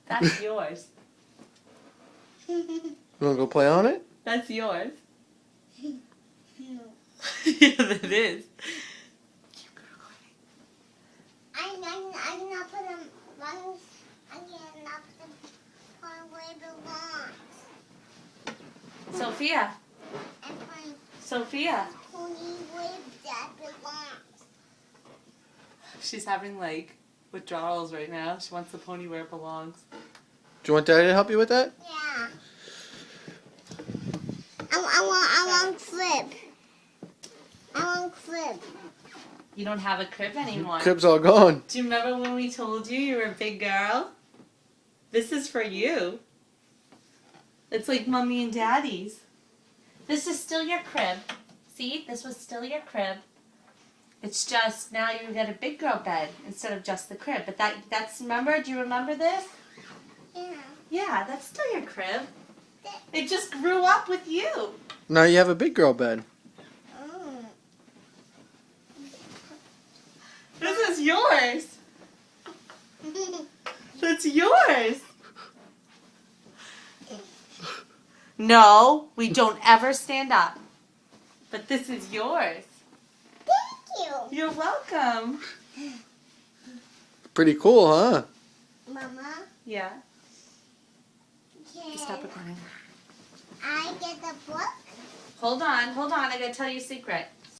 That's yours. You want to go play on it? That's yours. No. Yeah, that is. I'm not put them. I cannot put them on where it belongs. Sophia. And put Sophia. pony where that belongs. She's having like withdrawals right now. She wants the pony where it belongs. Do you want Daddy to help you with that? Yeah. I want crib. I want crib. You don't have a crib anymore. Crib's all gone. Do you remember when we told you you were a big girl? This is for you. It's like Mommy and Daddy's. This is still your crib. See, this was still your crib. It's just now you get a big girl bed instead of just the crib. But that's remember? Do you remember this? Yeah. Yeah, that's still your crib. It just grew up with you. Now you have a big girl bed. Oh. This is yours. That's yours. No, we don't ever stand up. But this is yours. Thank you. You're welcome. Pretty cool, huh? Mama, Yeah. can Stop recording. I get the book? Hold on. I gotta tell you a secret.